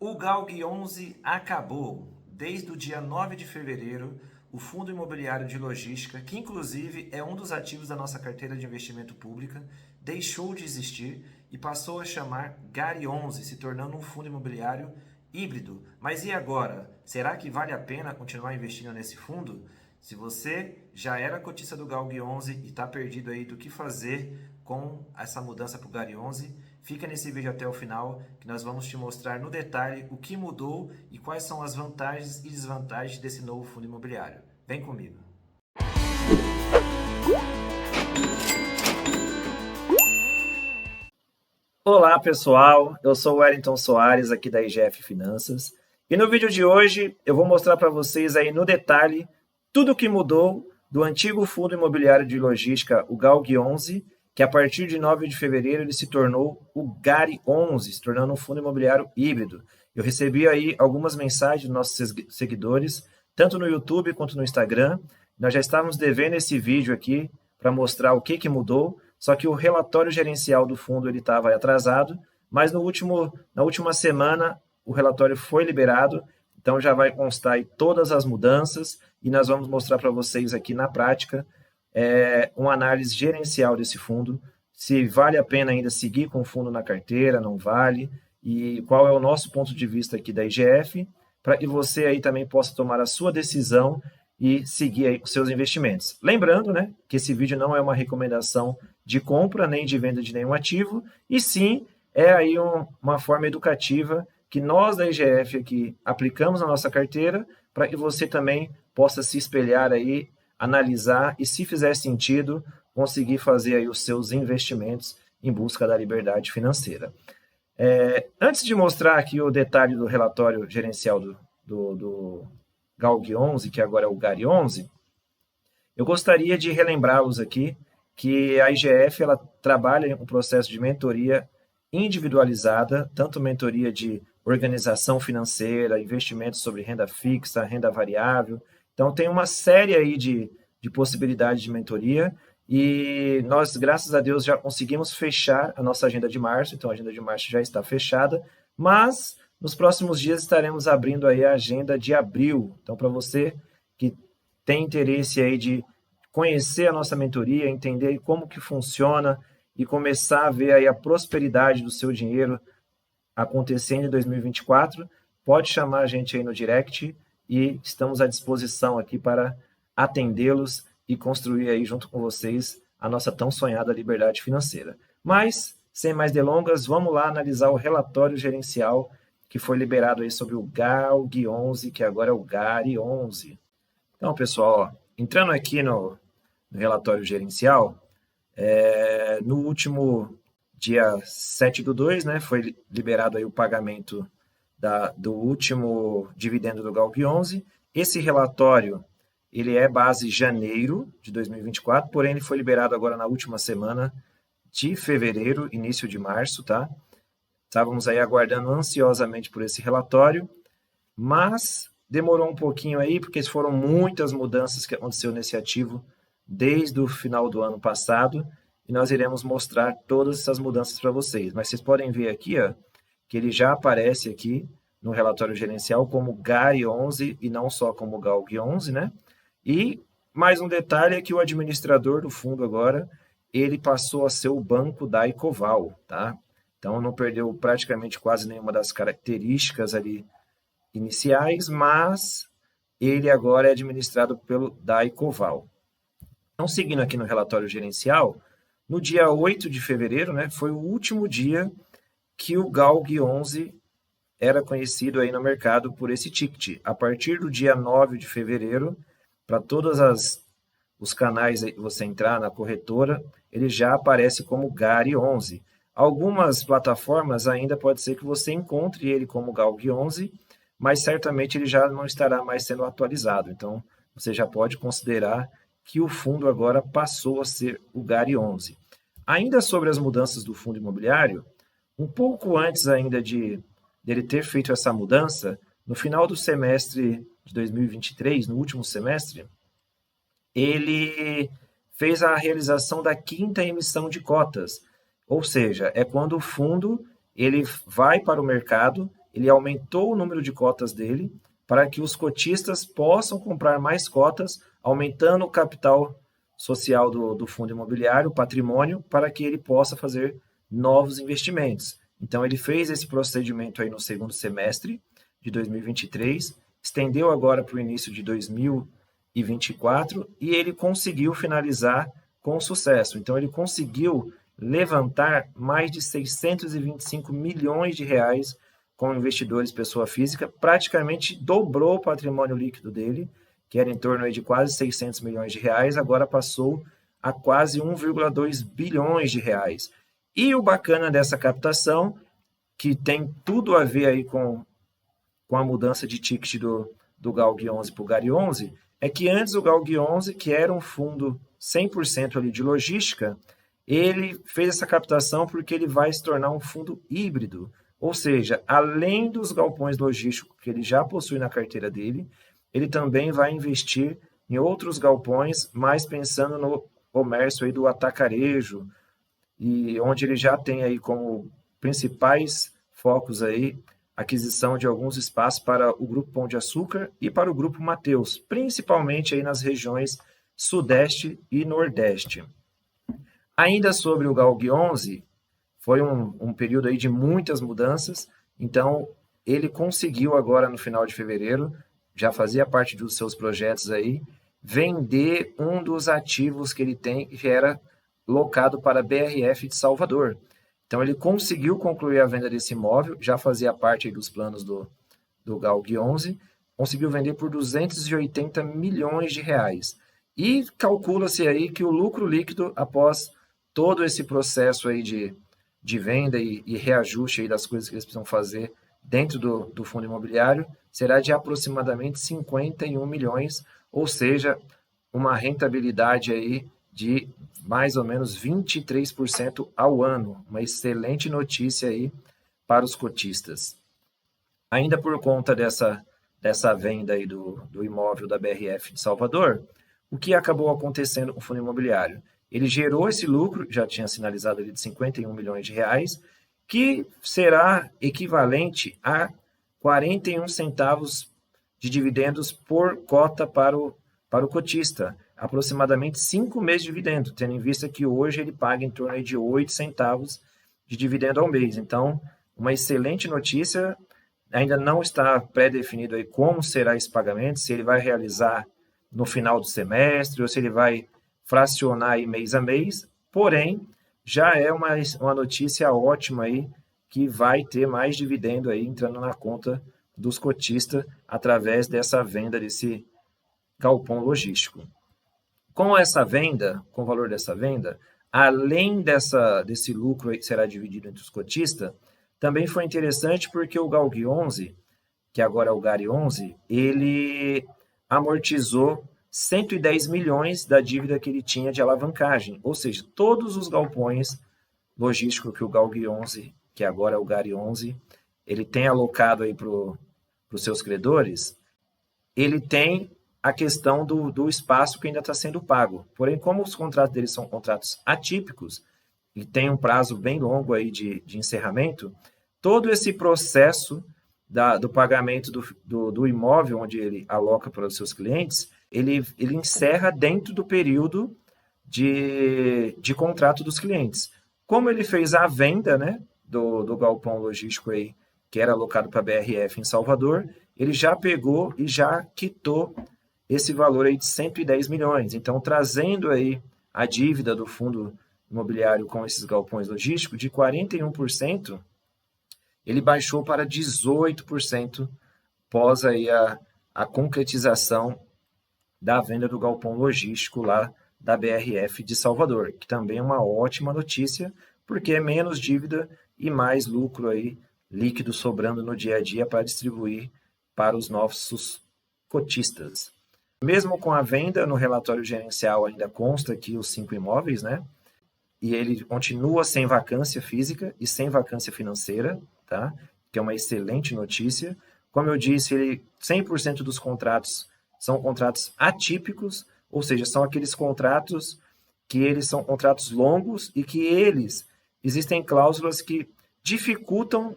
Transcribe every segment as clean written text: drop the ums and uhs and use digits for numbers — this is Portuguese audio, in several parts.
O GALG 11 acabou. Desde o dia 9 de fevereiro, o Fundo Imobiliário de Logística, que inclusive é um dos ativos da nossa carteira de investimento pública, deixou de existir e passou a chamar GARI 11, se tornando um fundo imobiliário híbrido. Mas e agora? Será que vale a pena continuar investindo nesse fundo? Se você já era cotista do GALG 11 e está perdido aí do que fazer com essa mudança para o GARI 11, fica nesse vídeo até o final que nós vamos te mostrar no detalhe o que mudou e quais são as vantagens e desvantagens desse novo fundo imobiliário. Vem comigo! Olá pessoal, eu sou o Wellington Soares aqui da IGF Finanças e no vídeo de hoje eu vou mostrar para vocês aí no detalhe tudo o que mudou do antigo fundo imobiliário de logística, o GALG 11, que a partir de 9 de fevereiro ele se tornou o GARI 11, se tornando um fundo imobiliário híbrido. Eu recebi aí algumas mensagens dos nossos seguidores, tanto no YouTube quanto no Instagram. Nós já estávamos devendo esse vídeo aqui para mostrar o que mudou, só que o relatório gerencial do fundo ele estava atrasado, mas na última semana o relatório foi liberado, então já vai constar aí todas as mudanças e nós vamos mostrar para vocês aqui na prática uma análise gerencial desse fundo, se vale a pena ainda seguir com o fundo na carteira, não vale, e qual é o nosso ponto de vista aqui da IGF, para que você aí também possa tomar a sua decisão e seguir aí os seus investimentos. Lembrando, né, que esse vídeo não é uma recomendação de compra nem de venda de nenhum ativo, e sim é aí uma forma educativa que nós da IGF aqui aplicamos na nossa carteira para que você também possa se espelhar aí, analisar e, se fizer sentido, conseguir fazer aí os seus investimentos em busca da liberdade financeira. Antes de mostrar aqui o detalhe do relatório gerencial do GALG 11, que agora é o GARI 11, eu gostaria de relembrá-los aqui que a IGF ela trabalha em um processo de mentoria individualizada, tanto mentoria de organização financeira, investimentos sobre renda fixa, renda variável. Então, tem uma série aí de possibilidades de mentoria e nós, graças a Deus, já conseguimos fechar a nossa agenda de março. Então, a agenda de março já está fechada, mas nos próximos dias estaremos abrindo aí a agenda de abril. Então, para você que tem interesse aí de conhecer a nossa mentoria, entender como que funciona e começar a ver aí a prosperidade do seu dinheiro acontecendo em 2024, pode chamar a gente aí no direct e estamos à disposição aqui para atendê-los e construir aí junto com vocês a nossa tão sonhada liberdade financeira. Mas, sem mais delongas, vamos lá analisar o relatório gerencial que foi liberado aí sobre o GALG 11, que agora é o GARI 11. Então, pessoal, ó, entrando aqui no relatório gerencial, no último dia 7/2, né, foi liberado aí o pagamento do último dividendo do GALG 11. Esse relatório ele é base janeiro de 2024, porém ele foi liberado agora na última semana de fevereiro, início de março, tá? Estávamos aí aguardando ansiosamente por esse relatório, mas demorou um pouquinho aí, porque foram muitas mudanças que aconteceu nesse ativo desde o final do ano passado, e nós iremos mostrar todas essas mudanças para vocês. Mas vocês podem ver aqui, ó, que ele já aparece aqui no relatório gerencial como GARI 11 e não só como GALG 11, né? E mais um detalhe é que o administrador do fundo agora, ele passou a ser o banco da Ecoval, tá? Então não perdeu praticamente quase nenhuma das características ali iniciais, mas ele agora é administrado pelo da Ecoval. Então, seguindo aqui no relatório gerencial, no dia 8 de fevereiro, né, foi o último dia que o GALG 11 era conhecido aí no mercado por esse ticket. A partir do dia 9 de fevereiro, para todos os canais aí que você entrar na corretora, ele já aparece como GARI 11. Algumas plataformas ainda pode ser que você encontre ele como GALG 11, mas certamente ele já não estará mais sendo atualizado. Então, você já pode considerar que o fundo agora passou a ser o GARI 11. Ainda sobre as mudanças do fundo imobiliário, um pouco antes ainda dele ter feito essa mudança, no final do semestre de 2023, no último semestre, ele fez a realização da 5ª emissão de cotas, ou seja, é quando o fundo ele vai para o mercado ele aumentou o número de cotas dele para que os cotistas possam comprar mais cotas, aumentando o capital social do fundo imobiliário, o patrimônio, para que ele possa fazer novos investimentos. Então, ele fez esse procedimento aí no segundo semestre de 2023, estendeu agora para o início de 2024 e ele conseguiu finalizar com sucesso. Então, ele conseguiu levantar mais de 625 milhões de reais com investidores pessoa física, praticamente dobrou o patrimônio líquido dele, que era em torno aí de quase 600 milhões de reais, agora passou a quase 1,2 bilhões de reais. E o bacana dessa captação, que tem tudo a ver aí com a mudança de ticket do GALG 11 para o GARI 11, é que antes o GALG 11, que era um fundo 100% ali de logística, ele fez essa captação porque ele vai se tornar um fundo híbrido, ou seja, além dos galpões logísticos que ele já possui na carteira dele, ele também vai investir em outros galpões, mais pensando no comércio aí do atacarejo, e onde ele já tem aí como principais focos aí aquisição de alguns espaços para o Grupo Pão de Açúcar e para o Grupo Mateus, principalmente aí nas regiões Sudeste e Nordeste. Ainda sobre o GALG 11, foi um período aí de muitas mudanças, então ele conseguiu agora no final de fevereiro, já fazia parte dos seus projetos aí, vender um dos ativos que ele tem, que era locado para a BRF de Salvador. Então ele conseguiu concluir a venda desse imóvel, já fazia parte aí dos planos do GALG 11, conseguiu vender por 280 milhões de reais. E calcula-se aí que o lucro líquido após todo esse processo aí de venda e reajuste aí das coisas que eles precisam fazer dentro do fundo imobiliário será de aproximadamente 51 milhões, ou seja, uma rentabilidade aí de mais ou menos 23% ao ano. Uma excelente notícia aí para os cotistas. Ainda por conta dessa venda aí do imóvel da BRF de Salvador, o que acabou acontecendo com o fundo imobiliário? Ele gerou esse lucro, já tinha sinalizado ali de 51 milhões de reais, que será equivalente a 41 centavos de dividendos por cota para o cotista, aproximadamente 5 meses de dividendo, tendo em vista que hoje ele paga em torno de 8 centavos de dividendo ao mês. Então, uma excelente notícia, ainda não está pré-definido aí como será esse pagamento, se ele vai realizar no final do semestre ou se ele vai fracionar aí mês a mês, porém, já é uma notícia ótima aí, que vai ter mais dividendo aí entrando na conta dos cotistas através dessa venda desse galpão logístico. Com essa venda, com o valor dessa venda, além desse lucro aí que será dividido entre os cotistas, também foi interessante porque o GALG 11, que agora é o GARI 11, ele amortizou 110 milhões da dívida que ele tinha de alavancagem, ou seja, todos os galpões logísticos que o GALG 11, que agora é o GARI 11, ele tem alocado aí para os seus credores, ele tem a questão do espaço que ainda está sendo pago. Porém, como os contratos deles são contratos atípicos e tem um prazo bem longo aí de encerramento, todo esse processo do pagamento do imóvel onde ele aloca para os seus clientes, ele encerra dentro do período de contrato dos clientes. Como ele fez a venda, né, do galpão logístico aí, que era alocado para a BRF em Salvador, ele já pegou e já quitou esse valor aí de 110 milhões. Então, trazendo aí a dívida do fundo imobiliário com esses galpões logísticos de 41%, ele baixou para 18% pós aí a concretização da venda do galpão logístico lá da BRF de Salvador, que também é uma ótima notícia, porque é menos dívida e mais lucro aí líquido sobrando no dia a dia para distribuir para os nossos cotistas. Mesmo com a venda, no relatório gerencial ainda consta aqui os 5 imóveis, né? E ele continua sem vacância física e sem vacância financeira, tá? Que é uma excelente notícia. Como eu disse, 100% dos contratos são contratos atípicos, ou seja, são aqueles contratos que eles são contratos longos e que existem cláusulas que dificultam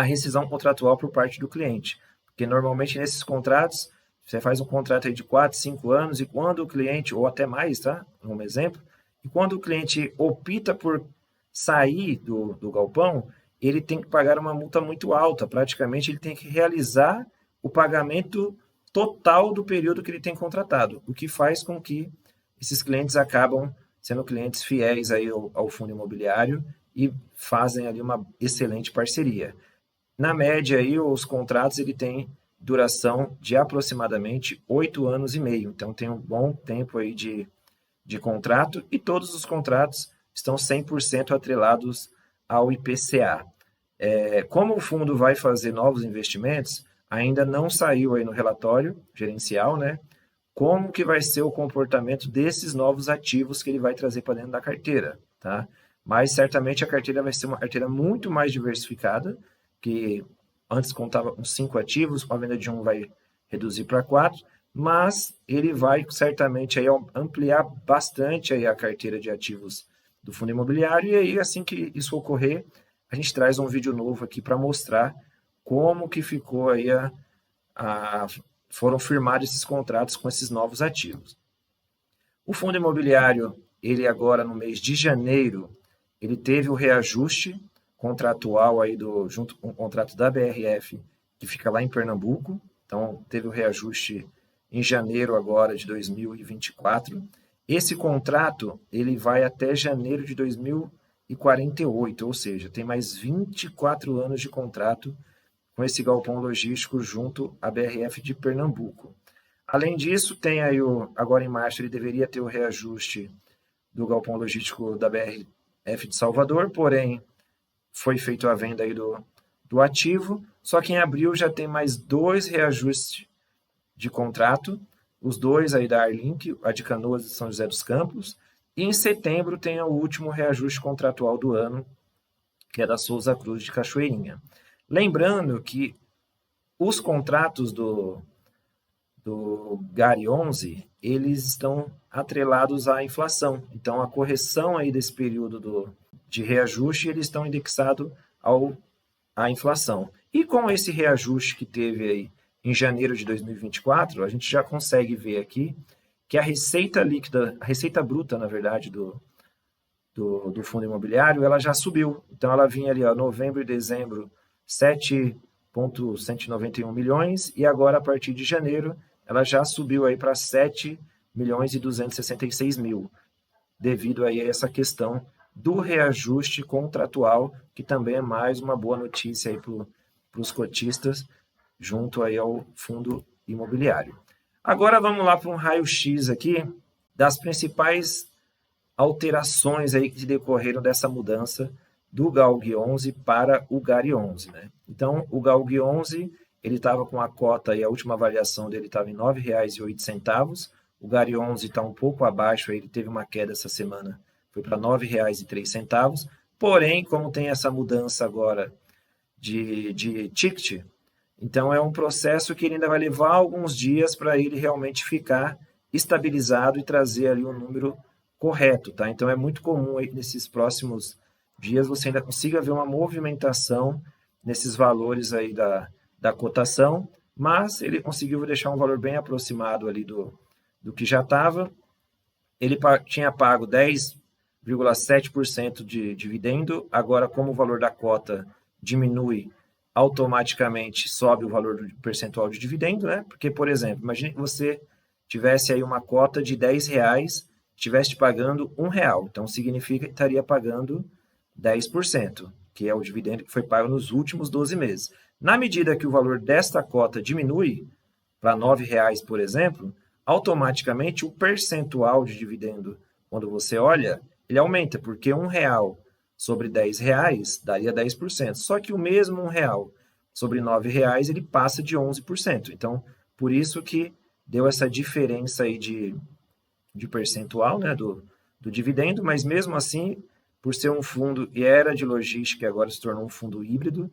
a rescisão contratual por parte do cliente. Porque normalmente nesses contratos, você faz um contrato aí de 4, 5 anos e quando o cliente, ou até mais, tá? Um exemplo, e quando o cliente opta por sair do galpão, ele tem que pagar uma multa muito alta. Praticamente ele tem que realizar o pagamento total do período que ele tem contratado, o que faz com que esses clientes acabam sendo clientes fiéis aí ao fundo imobiliário e fazem ali uma excelente parceria. Na média, aí, os contratos ele têm duração de aproximadamente 8 anos e meio. Então, tem um bom tempo aí de contrato e todos os contratos estão 100% atrelados ao IPCA. Como o fundo vai fazer novos investimentos, ainda não saiu aí no relatório gerencial, né? Como que vai ser o comportamento desses novos ativos que ele vai trazer para dentro da carteira, tá? Mas certamente a carteira vai ser uma carteira muito mais diversificada, que antes contava com 5 ativos, com a venda de um vai reduzir para 4, mas ele vai certamente aí ampliar bastante aí a carteira de ativos do fundo imobiliário, e aí assim que isso ocorrer, a gente traz um vídeo novo aqui para mostrar como que ficou aí foram firmados esses contratos com esses novos ativos. O fundo imobiliário, ele agora no mês de janeiro, ele teve o reajuste contratual aí junto com o contrato da BRF, que fica lá em Pernambuco. Então, teve o reajuste em janeiro agora de 2024. Esse contrato, ele vai até janeiro de 2048, ou seja, tem mais 24 anos de contrato com esse galpão logístico junto à BRF de Pernambuco. Além disso, tem aí agora em março ele deveria ter o reajuste do galpão logístico da BRF de Salvador, porém foi feita a venda aí do ativo, só que em abril já tem mais 2 reajustes de contrato, os 2 aí da Arlink, a de Canoas e São José dos Campos, e em setembro tem o último reajuste contratual do ano, que é da Souza Cruz de Cachoeirinha. Lembrando que os contratos do GARI 11, eles estão atrelados à inflação. Então, a correção aí desse período de reajuste, eles estão indexados à inflação. E com esse reajuste que teve aí em janeiro de 2024, a gente já consegue ver aqui que a receita líquida, a receita bruta, na verdade, do fundo imobiliário, ela já subiu. Então, ela vinha ali, novembro e dezembro, 7,191 milhões, e agora, a partir de janeiro, ela já subiu aí para 7 milhões e 266 mil, devido aí a essa questão do reajuste contratual, que também é mais uma boa notícia aí para os cotistas, junto aí ao fundo imobiliário. Agora vamos lá para um raio-x aqui das principais alterações aí que decorreram dessa mudança do GALG 11 para o GARI 11, né? Então, o GALG 11, ele estava com a cota aí, a última avaliação dele estava em R$ 9,08. O GARI 11 está um pouco abaixo, aí, ele teve uma queda essa semana, foi para R$ 9,03. Porém, como tem essa mudança agora de ticket, então é um processo que ele ainda vai levar alguns dias para ele realmente ficar estabilizado e trazer ali um número correto, tá? Então é muito comum aí nesses próximos dias você ainda consiga ver uma movimentação nesses valores aí da cotação, mas ele conseguiu deixar um valor bem aproximado ali do que já estava. Ele tinha pago 10,7% de dividendo, agora como o valor da cota diminui, automaticamente sobe o valor do percentual de dividendo, né? Porque, por exemplo, imagine que você tivesse aí uma cota de R$10, estivesse pagando R$1, então significa que estaria pagando 10%, que é o dividendo que foi pago nos últimos 12 meses. Na medida que o valor desta cota diminui para R$9, por exemplo, automaticamente o percentual de dividendo, quando você olha, ele aumenta, porque R$1 sobre R$10 daria 10%. Só que o mesmo R$1 sobre R$9, ele passa de 11%. Então, por isso que deu essa diferença aí de percentual, né, do dividendo, mas mesmo assim, por ser um fundo e era de logística e agora se tornou um fundo híbrido,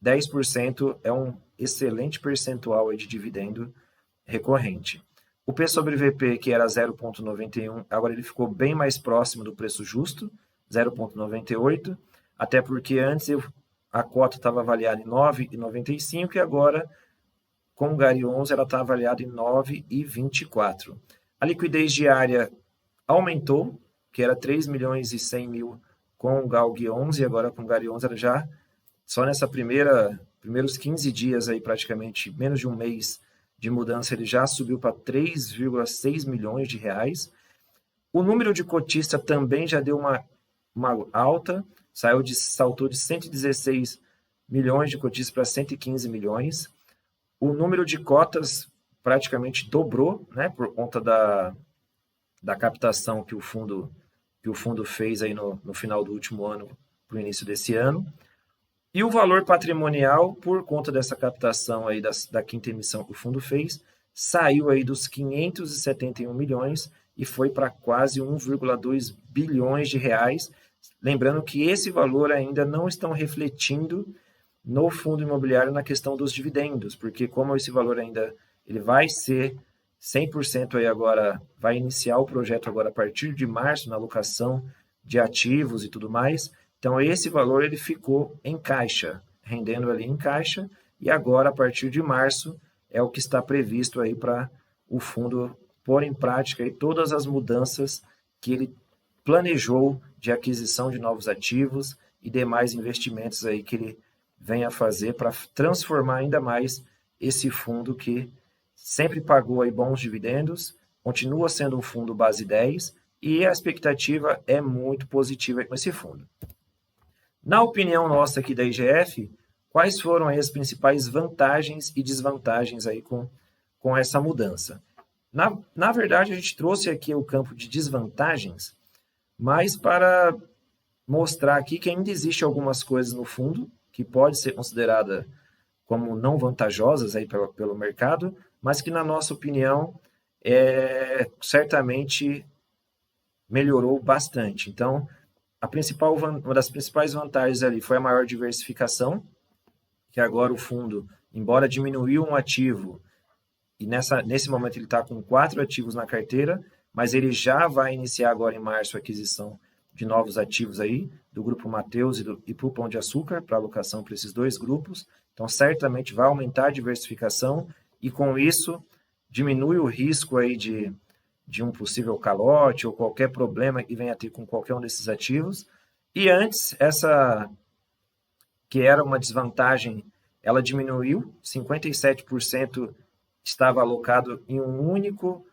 10% é um excelente percentual aí de dividendo recorrente. O P sobre VP, que era 0,91, agora ele ficou bem mais próximo do preço justo, 0,98, até porque antes a cota estava avaliada em 9,95 e agora, com o GARI 11, ela está avaliada em 9,24. A liquidez diária aumentou, que era 3 milhões e 100 mil com o GALG 11, e agora com o GARI 11 ela já, só nessa primeiros 15 dias aí, praticamente menos de um mês de mudança, ele já subiu para 3,6 milhões de reais. O número de cotista também já deu uma alta, saltou de 116 milhões de cotistas para 115 milhões. O número de cotas praticamente dobrou, né, por conta da captação que o fundo fez aí no final do último ano para o início desse ano. E o valor patrimonial, por conta dessa captação aí da quinta emissão que o fundo fez, saiu aí dos 571 milhões e foi para quase 1,2 bilhões de reais. Lembrando que esse valor ainda não estão refletindo no fundo imobiliário na questão dos dividendos, porque como esse valor ainda ele vai ser 100% aí agora, vai iniciar o projeto agora a partir de março, na alocação de ativos e tudo mais. Então, esse valor ele ficou em caixa, rendendo ali em caixa, e agora, a partir de março, é o que está previsto aí para o fundo pôr em prática aí todas as mudanças que ele planejou de aquisição de novos ativos e demais investimentos aí que ele vem a fazer para transformar ainda mais esse fundo que sempre pagou aí bons dividendos, continua sendo um fundo base 10 e a expectativa é muito positiva com esse fundo. Na opinião nossa aqui da IGF, quais foram aí as principais vantagens e desvantagens aí com essa mudança? Na verdade, a gente trouxe aqui o campo de desvantagens, mas para mostrar aqui que ainda existe algumas coisas no fundo que pode ser considerada como não vantajosas aí pelo mercado, mas que, na nossa opinião, certamente melhorou bastante. Então, uma das principais vantagens ali foi a maior diversificação, que agora o fundo, embora diminuiu um ativo, e nesse momento ele está com 4 ativos na carteira, mas ele já vai iniciar agora em março a aquisição de novos ativos aí, do Grupo Mateus e para o Pão de Açúcar, para alocação para esses dois grupos. Então, certamente vai aumentar a diversificação e, com isso, diminui o risco aí de um possível calote ou qualquer problema que venha a ter com qualquer um desses ativos. E antes, essa que era uma desvantagem, ela diminuiu, 57% estava alocado em um único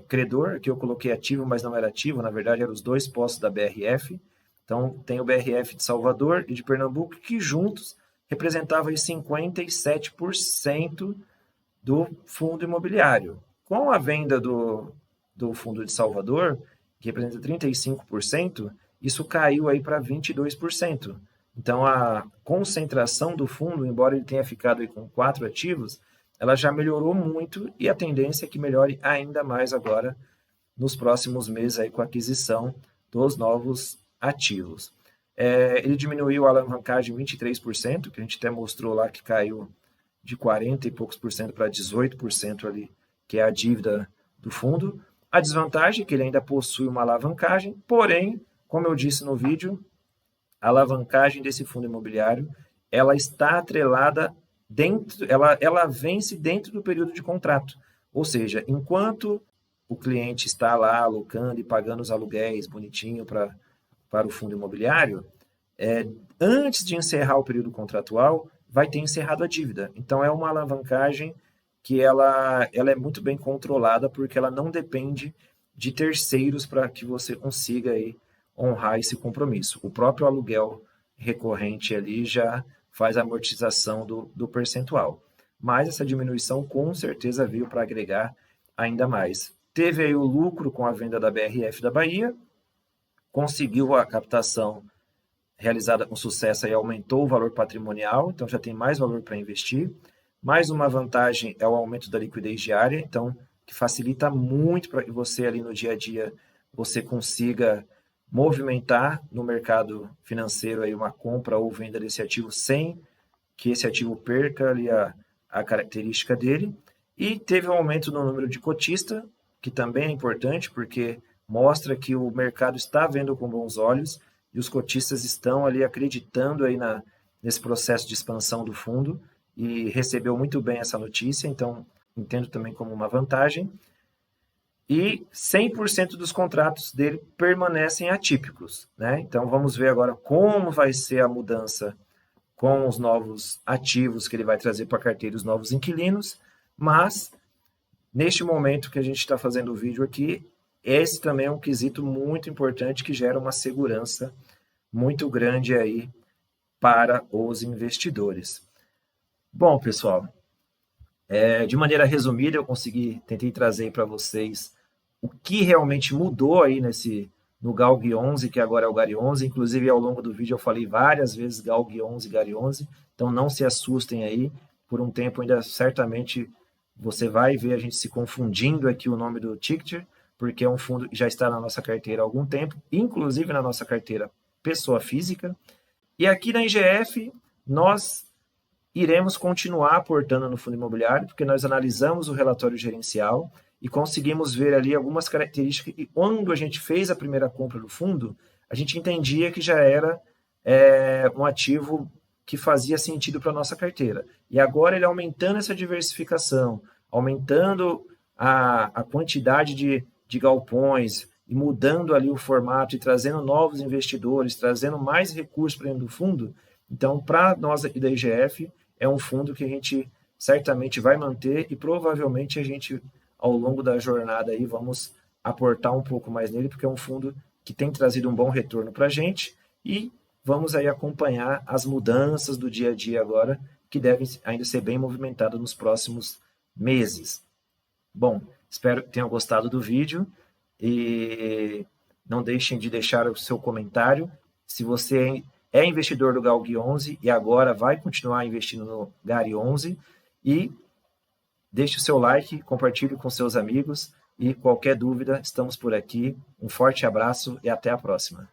credor, que eu coloquei ativo, mas não era ativo, na verdade eram os dois postos da BRF. Então, tem o BRF de Salvador e de Pernambuco, que juntos representavam 57% do fundo imobiliário. Com a venda do fundo de Salvador, que representa 35%, isso caiu aí para 22%. Então, a concentração do fundo, embora ele tenha ficado aí com 4 ativos, ela já melhorou muito e a tendência é que melhore ainda mais agora nos próximos meses aí com a aquisição dos novos ativos. Ele diminuiu a alavancagem em 23%, que a gente até mostrou lá que caiu de 40 e poucos por cento para 18% ali, que é a dívida do fundo. A desvantagem é que ele ainda possui uma alavancagem, porém, como eu disse no vídeo, a alavancagem desse fundo imobiliário, ela está atrelada ela vence dentro do período de contrato. Ou seja, enquanto o cliente está lá alocando e pagando os aluguéis bonitinho para o fundo imobiliário, antes de encerrar o período contratual, vai ter encerrado a dívida. Então, é uma alavancagem que ela é muito bem controlada, porque ela não depende de terceiros para que você consiga aí honrar esse compromisso. O próprio aluguel recorrente ali já faz a amortização do percentual. Mas essa diminuição com certeza veio para agregar ainda mais. Teve aí o lucro com a venda da BRF da Bahia, conseguiu a captação realizada com sucesso e aumentou o valor patrimonial, então já tem mais valor para investir. Mais uma vantagem é o aumento da liquidez diária, então que facilita muito para que você ali no dia a dia você consiga movimentar no mercado financeiro aí uma compra ou venda desse ativo sem que esse ativo perca ali a característica dele. E teve um aumento no número de cotista, que também é importante, porque mostra que o mercado está vendo com bons olhos e os cotistas estão ali acreditando aí nesse processo de expansão do fundo e recebeu muito bem essa notícia, então entendo também como uma vantagem. E 100% dos contratos dele permanecem atípicos, né? Então vamos ver agora como vai ser a mudança com os novos ativos que ele vai trazer para a carteira, os novos inquilinos, mas neste momento que a gente está fazendo o vídeo aqui, esse também é um quesito muito importante que gera uma segurança muito grande aí para os investidores. Bom, pessoal, de maneira resumida, eu tentei trazer para vocês o que realmente mudou aí no GALG 11, que agora é o GARI 11. Inclusive, ao longo do vídeo eu falei várias vezes GALG 11 e GARI 11, então não se assustem aí, por um tempo ainda certamente você vai ver a gente se confundindo aqui o nome do ticker, porque é um fundo que já está na nossa carteira há algum tempo, inclusive na nossa carteira pessoa física. E aqui na IGF, nós iremos continuar aportando no fundo imobiliário, porque nós analisamos o relatório gerencial e conseguimos ver ali algumas características. E quando a gente fez a primeira compra do fundo, a gente entendia que já era um ativo que fazia sentido para a nossa carteira. E agora ele aumentando essa diversificação, aumentando a quantidade de galpões e mudando ali o formato e trazendo novos investidores, trazendo mais recursos para dentro do fundo. Então, para nós aqui da IGF, é um fundo que a gente certamente vai manter e provavelmente a gente, ao longo da jornada, aí, vamos aportar um pouco mais nele, porque é um fundo que tem trazido um bom retorno para a gente e vamos aí acompanhar as mudanças do dia a dia agora, que devem ainda ser bem movimentadas nos próximos meses. Bom, espero que tenham gostado do vídeo e não deixem de deixar o seu comentário. Se você é investidor do GALG 11 e agora vai continuar investindo no GARI 11, e deixe o seu like, compartilhe com seus amigos e qualquer dúvida, estamos por aqui. Um forte abraço e até a próxima.